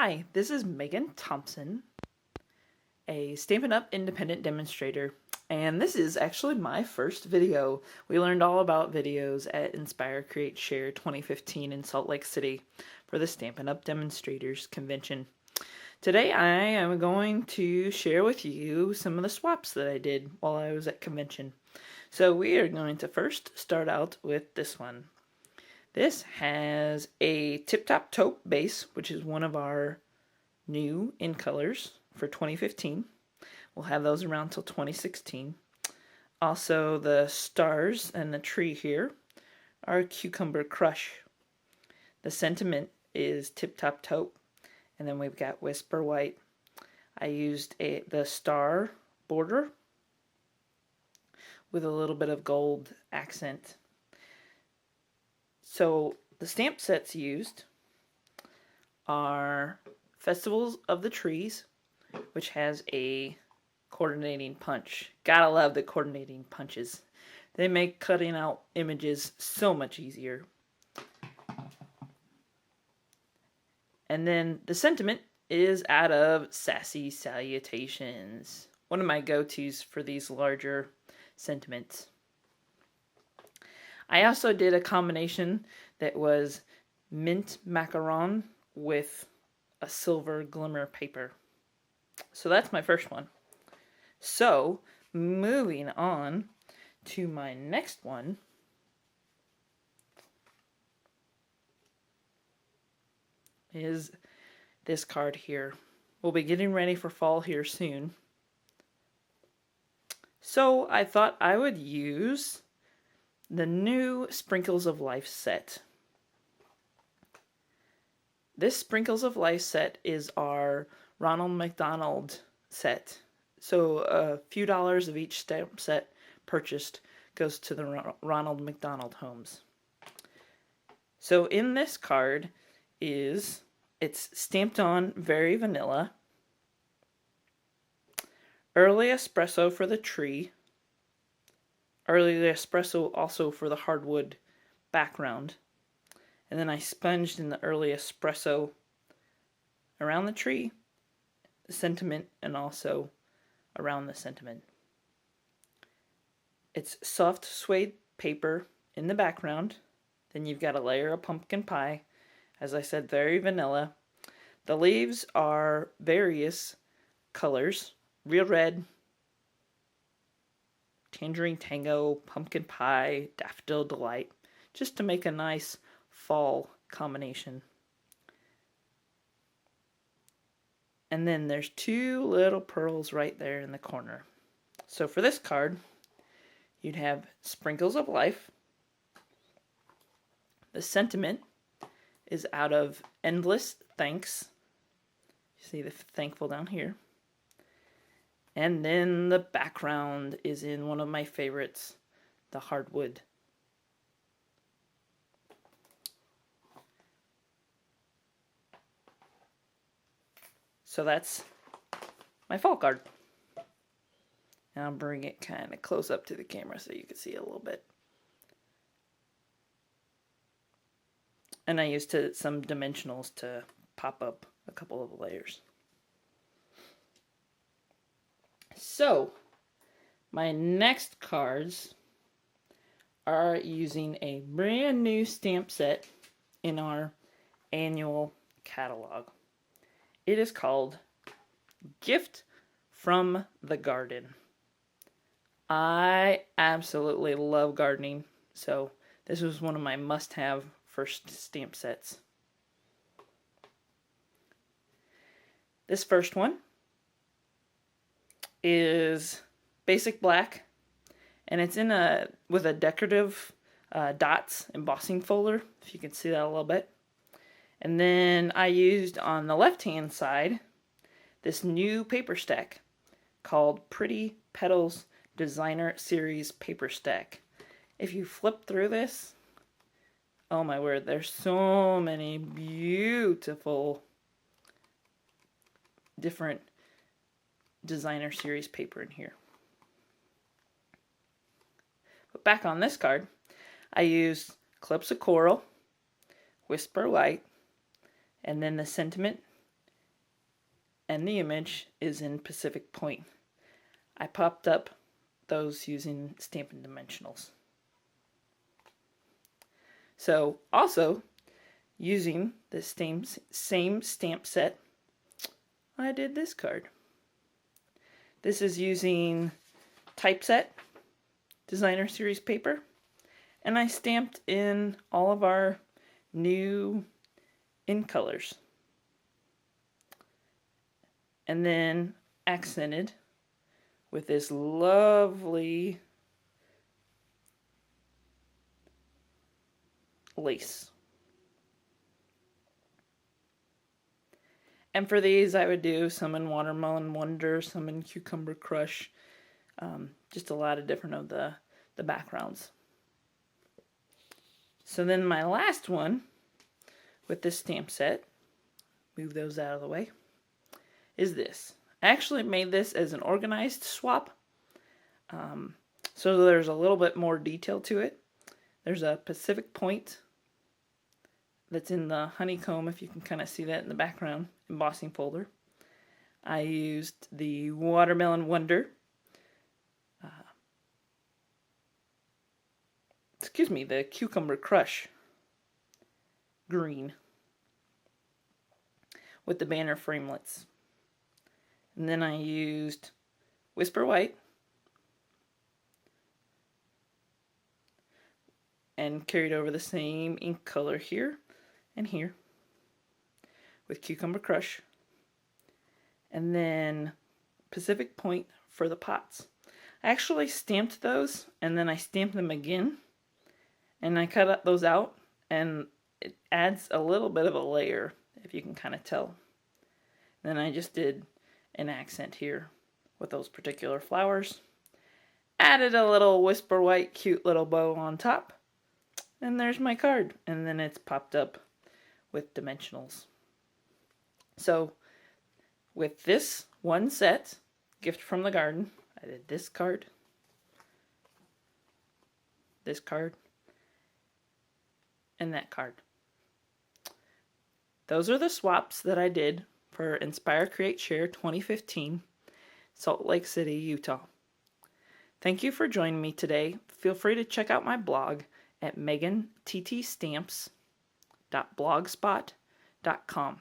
Hi, this is Megan Thompson, a Stampin' Up! Independent demonstrator, and this is actually my first video. We learned all about videos at Inspire Create Share 2015 in Salt Lake City for the Stampin' Up! Demonstrators Convention. Today I am going to share with you some of the swaps that I did while I was at convention. So we are going to first start out with this one. This has a Tip Top Taupe base, which is one of our new in colors for 2015. We'll have those around till 2016. Also, the stars and the tree here are Cucumber Crush. The sentiment is Tip Top Taupe, and then we've got Whisper White. I used the star border with a little bit of gold accent. So the stamp sets used are Festivals of the Trees, which has a coordinating punch. Gotta love the coordinating punches. They make cutting out images so much easier. And then the sentiment is out of Sassy Salutations, one of my go-tos for these larger sentiments. I also did a combination that was mint macaron with a silver glimmer paper. So that's my first one. So moving on to my next one is this card here. We'll be getting ready for fall here soon. So I thought I would use the new Sprinkles of Life set. This Sprinkles of Life set is our Ronald McDonald set. So a few dollars of each stamp set purchased goes to the Ronald McDonald Homes. So in this card it's stamped on Very Vanilla, Early Espresso for the tree, Early Espresso also for the hardwood background, and then I sponged in the Early Espresso around the tree, the sentiment, and also around the sentiment. It's soft suede paper in the background. Then you've got a layer of pumpkin pie. As I said, Very Vanilla. The leaves are various colors. Real Red, Tangerine Tango, Pumpkin Pie, Daffodil Delight, just to make a nice fall combination. And then there's two little pearls right there in the corner. So for this card, you'd have Sprinkles of Life. The sentiment is out of Endless Thanks. You see the thankful down here. And then the background is in one of my favorites, the hardwood. So that's my fall card. And I'll bring it kind of close up to the camera so you can see it a little bit. And I used some dimensionals to pop up a couple of layers. So, my next cards are using a brand new stamp set in our annual catalog. It is called Gift from the Garden. I absolutely love gardening, so this was one of my must-have first stamp sets. This first one is basic black, and it's in with a decorative dots embossing folder, if you can see that a little bit. And then I used on the left hand side this new paper stack called Pretty Petals Designer Series Paper Stack. If you flip through this, oh my word, there's so many beautiful different designer series paper in here. But back on this card, I used Clips of Coral, Whisper White, and then the sentiment and the image is in Pacific Point. I popped up those using Stampin' Dimensionals. So also using the same stamp set, I did this card. This is using Typeset Designer Series paper, and I stamped in all of our new in colors, and then accented with this lovely lace. And for these, I would do some in Watermelon Wonder, some in Cucumber Crush, just a lot of different of the backgrounds. So then my last one with this stamp set, move those out of the way, is this. I actually made this as an organized swap, so there's a little bit more detail to it. There's a Pacific Point that's in the honeycomb, if you can kind of see that in the background, embossing folder. I used the Watermelon Wonder, the Cucumber Crush green with the banner framelits. And then I used Whisper White and carried over the same ink color here and here with Cucumber Crush, and then Pacific Point for the pots. I actually stamped those and then I stamped them again, and I cut those out, and it adds a little bit of a layer, if you can kind of tell. Then I just did an accent here with those particular flowers, added a little Whisper White cute little bow on top, and there's my card. And then it's popped up with dimensionals. So with this one set, gift from the garden, I did this card, and that card. Those are the swaps that I did for Inspire Create Share 2015, Salt Lake City, Utah. Thank you for joining me today. Feel free to check out my blog at meganttstamps.blogspot.com.